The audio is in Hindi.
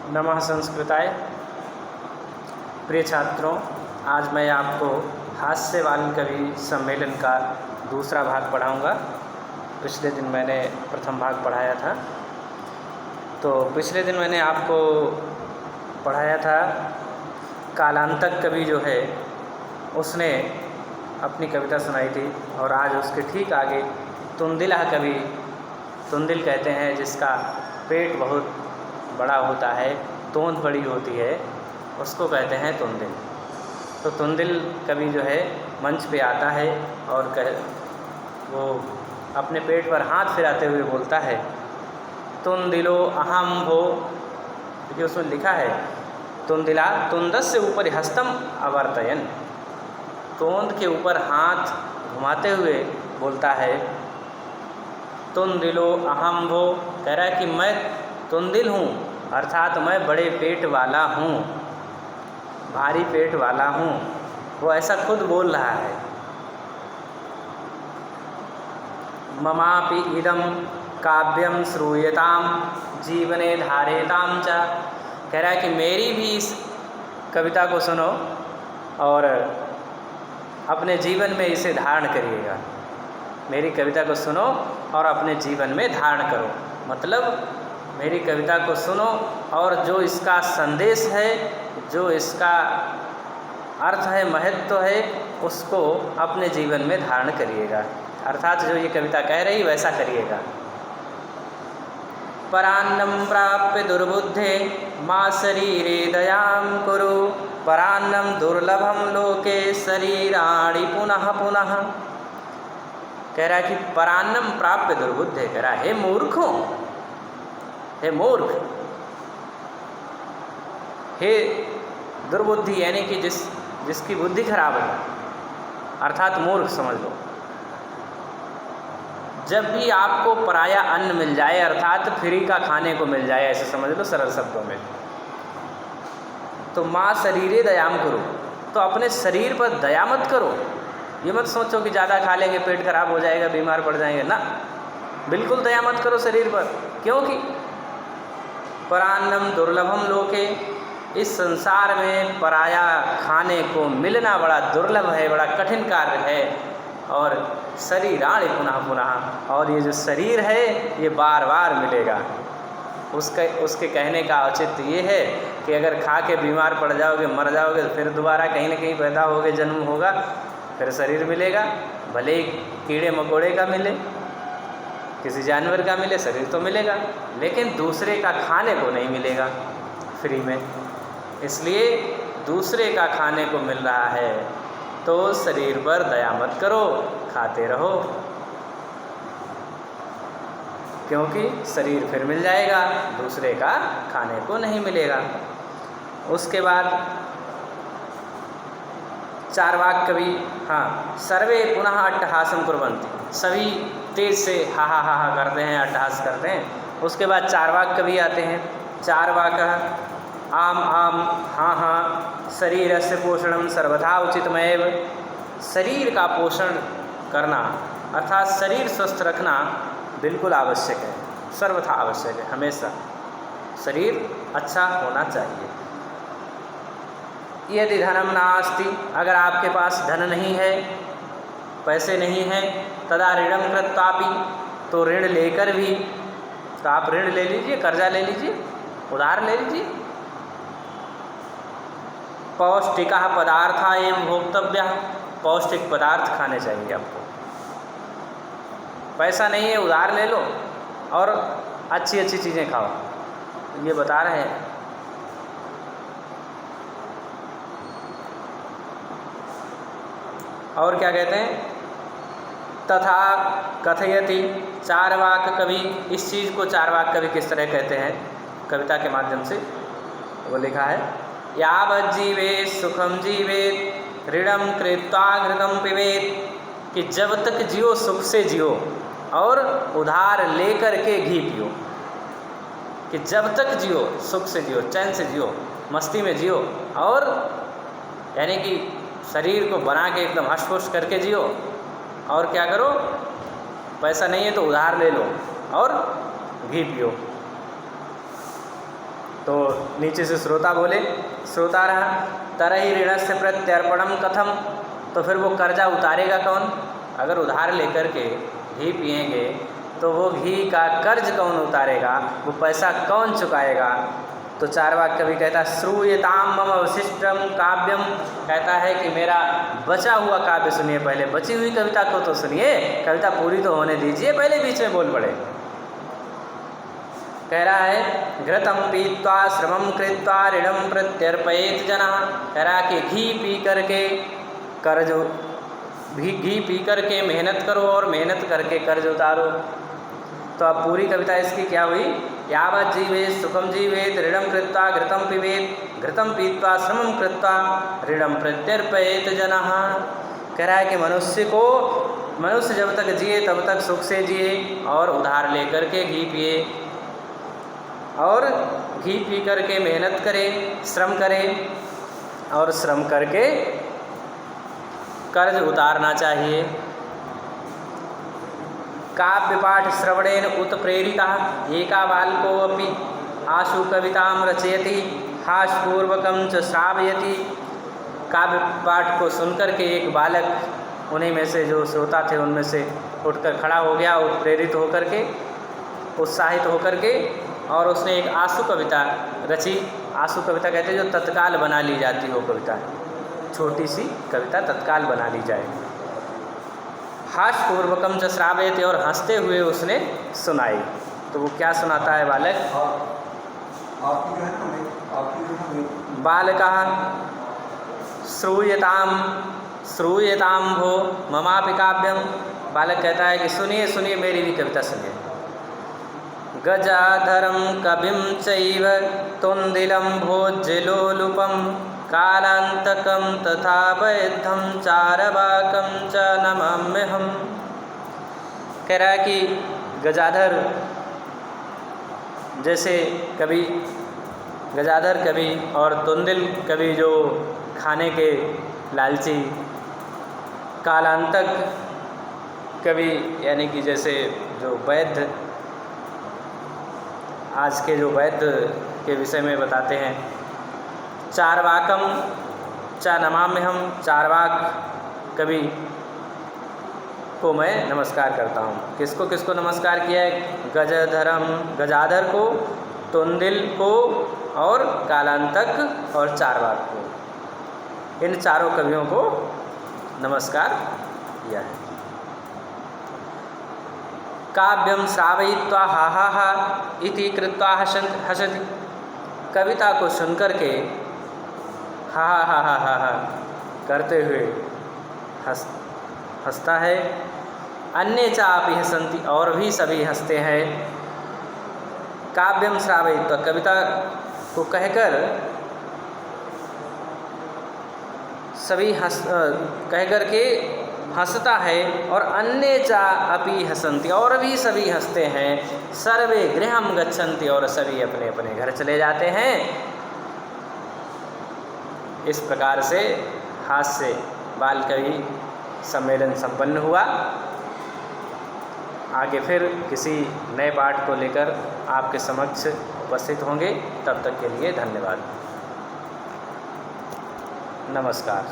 नमः संस्कृताय। प्रिय छात्रों, आज मैं आपको हास्यवान कवि सम्मेलन का दूसरा भाग पढ़ाऊंगा। पिछले दिन मैंने प्रथम भाग पढ़ाया था। तो पिछले दिन मैंने आपको पढ़ाया था कालांतक कवि जो है उसने अपनी कविता सुनाई थी, और आज उसके ठीक आगे तुंदिला कवि, तुंदिल कहते हैं जिसका पेट बहुत बड़ा होता है, तोंद बड़ी होती है, उसको कहते हैं तुंदिल। तो तुंदिल कवि जो है मंच पे आता है और वो अपने पेट पर हाथ फिराते हुए बोलता है, तुंदिलो अहम भो। देखिए उसमें लिखा है तुंदिला तुंदस्य ऊपर हस्तम अवर्तयन। तोंद के ऊपर हाथ घुमाते हुए बोलता है तुंदिलो अहम भो। कह रहा है कि मैं तुंदिल हूँ, अर्थात मैं बड़े पेट वाला हूँ, भारी पेट वाला हूँ। वो ऐसा खुद बोल रहा है। ममापि इदं काव्यम श्रूयताम जीवने धारेताम च। कह रहा है कि मेरी भी इस कविता को सुनो और अपने जीवन में इसे धारण करिएगा। मेरी कविता को सुनो और अपने जीवन में धारण करो। मतलब मेरी कविता को सुनो और जो इसका संदेश है, जो इसका अर्थ है, महत्व है, उसको अपने जीवन में धारण करिएगा। अर्थात जो ये कविता कह रही वैसा करिएगा। परान्नम प्राप्य दुर्बुद्धे मां शरीरे दयां कुरु। परान्नम दुर्लभम लोके शरीराणि पुनः पुनः। कह रहा है कि परान्नम प्राप्य दुर्बुद्धे। कह रहा है, हे मूर्खों, हे मूर्ख, हे दुर्बुद्धि, यानी कि जिसकी बुद्धि खराब है, अर्थात मूर्ख समझ लो। जब भी आपको पराया अन्न मिल जाए, अर्थात फ्री का खाने को मिल जाए, ऐसे समझ लो सरल शब्दों में, तो माँ शरीरे दयाम करो। तो अपने शरीर पर दया मत करो। ये मत सोचो कि ज़्यादा खा लेंगे पेट खराब हो जाएगा, बीमार पड़ जाएंगे, ना, बिल्कुल दया मत करो शरीर पर। क्योंकि परान्नम दुर्लभम लोके, इस संसार में पराया खाने को मिलना बड़ा दुर्लभ है, बड़ा कठिन कार्य है। और शरीराणि पुनः पुनः, और ये जो शरीर है ये बार बार मिलेगा। उसके कहने का औचित्य ये है कि अगर खा के बीमार पड़ जाओगे, मर जाओगे, तो फिर दोबारा कहीं ना कहीं पैदा होगे, जन्म होगा, फिर शरीर मिलेगा। भले ही कीड़े मकोड़े का मिले, किसी जानवर का मिले, शरीर तो मिलेगा, लेकिन दूसरे का खाने को नहीं मिलेगा फ्री में। इसलिए दूसरे का खाने को मिल रहा है तो शरीर पर दया मत करो, खाते रहो, क्योंकि शरीर फिर मिल जाएगा, दूसरे का खाने को नहीं मिलेगा। उसके बाद चार्वाक कवि, सर्वे पुनः अट्टहासम कुर्वन्ति, सभी तेज से हा हा हा हा करते हैं, अट्टहास करते हैं। उसके बाद चार्वाक कवि आते हैं। चार्वाक आम आम हाँ हाँ शरीरस्य पोषणम सर्वथा उचितमेव। शरीर का पोषण करना, अर्थात शरीर स्वस्थ रखना बिल्कुल आवश्यक है, सर्वथा आवश्यक है। हमेशा शरीर अच्छा होना चाहिए। यदि धनम नास्ति, अगर आपके पास धन नहीं है, पैसे नहीं हैं, तदा ऋणम कृत्वापि, तो ऋण लेकर भी, तो आप ऋण ले लीजिए, कर्जा ले लीजिए, उधार ले लीजिए। पौष्टिका पदार्था एवं भोक्तव्या, पौष्टिक पदार्थ खाने चाहिए आपको। पैसा नहीं है, उधार ले लो और अच्छी अच्छी चीज़ें खाओ, ये बता रहे हैं। और क्या कहते हैं, तथा कथयति चार्वाक कवि। इस चीज़ को चार्वाक कवि किस तरह कहते हैं, कविता के माध्यम से वो लिखा है, यावत् जीवेत् सुखम जीवेत् ऋणम कृत्वा घृतम पिबेत्। कि जब तक जियो सुख से जियो और उधार लेकर के घी पियो। कि जब तक जियो सुख से जियो, चैन से जियो, मस्ती में जियो, और यानी कि शरीर को बना के एकदम हष्ट-पुष्ट करके जियो। और क्या करो, पैसा नहीं है तो उधार ले लो और घी पियो। तो नीचे से श्रोता बोले, श्रोता रहा, तरहि ऋणस्य प्रत्यर्पणम कथम, तो फिर वो कर्जा उतारेगा कौन? अगर उधार लेकर के घी पिएंगे तो वो घी का कर्ज कौन उतारेगा, वो पैसा कौन चुकाएगा? तो चारवाक कवि कहता है श्रूयताम मम अवशिष्टम काव्यम, कहता है कि मेरा बचा हुआ काव्य सुनिए, पहले बची हुई कविता को तो सुनिए, कविता पूरी तो होने दीजिए, पहले बीच में बोल पड़े। कह रहा है घृतम पीत्वा श्रमम कृत्वा ऋणम प्रत्यर्पयेत जना, कह रहा कि घी पी करके कर्ज, घी पी करके मेहनत करो और मेहनत करके कर्ज उतारो। तो अब पूरी कविता इसकी क्या हुई? यावत् जीवेत सुखम जीवेत ऋणम कृत्वा घृतम पिबेत घृतम पीत्वा श्रमम कृत्वा ऋणम प्रत्यर्पयेत जनः। कह रहा है कि मनुष्य जब तक जिए तब तक सुख से जिए और उधार लेकर के घी पिए और घी पी करके मेहनत करे, श्रम करे और श्रम करके कर्ज उतारना चाहिए। काव्य पाठ श्रवणेन उत प्रेरिता एका बालको अपि आशु कविताम रचयति हास्यपूर्वकम च श्रावयति। काव्य पाठ को सुनकर के एक बालक उन्हीं में से जो श्रोता थे उनमें से उठकर खड़ा हो गया, प्रेरित होकर के, उत्साहित होकर के, और उसने एक आशु कविता रची। आशु कविता कहते हैं जो तत्काल बना ली जाती हो कविता, छोटी सी कविता तत्काल बना ली जाए। हास्यपूर्वकम च श्रावयति, और हंसते हुए उसने सुनाई। तो वो क्या सुनाता है बालक? बालकः श्रूयताम भो ममापि काव्यम। बालक कहता है कि सुनिए सुनिए मेरी भी कविता सुनिए। गजाधरम कविम चैव तुंदिलम भोज्यलोलुपम कालांतकम तथा वैद्धम चारवाकम च नमाम्यहम्। कह रहा है कि गजाधर जैसे कवि, गजाधर कवि और तुंदिल कवि जो खाने के लालची, कालांतक कवि यानी कि जैसे जो वैद्य, आज के जो वैद्य के विषय में बताते हैं, चारवाकम च नमाम्यहम्, चारवाक कवि को मैं नमस्कार करता हूँ। किसको किसको नमस्कार किया है? गजाधर को, तुंदिल को और कालांतक और चारवाक को, इन चारों कवियों को नमस्कार किया है। काव्यम श्रावयित्वा हा हा हा इति कृत्वा हसति। कविता को सुनकर के हा हा हा हा हा करते हुए हंसता है। अन्ये चापि हसन्ति, और भी सभी हंसते हैं। काव्यम श्रावयित्वा, कविता को कहकर सभी कहकर के हंसता है। और अन्ये चा अपि हसन्ति, और भी सभी हंसते हैं। सर्वे गृहम गच्छन्ति, और सभी अपने अपने घर चले जाते हैं। इस प्रकार से हास्य बाल कवि सम्मेलन संपन्न हुआ। आगे फिर किसी नए पाठ को लेकर आपके समक्ष उपस्थित होंगे। तब तक के लिए धन्यवाद, नमस्कार।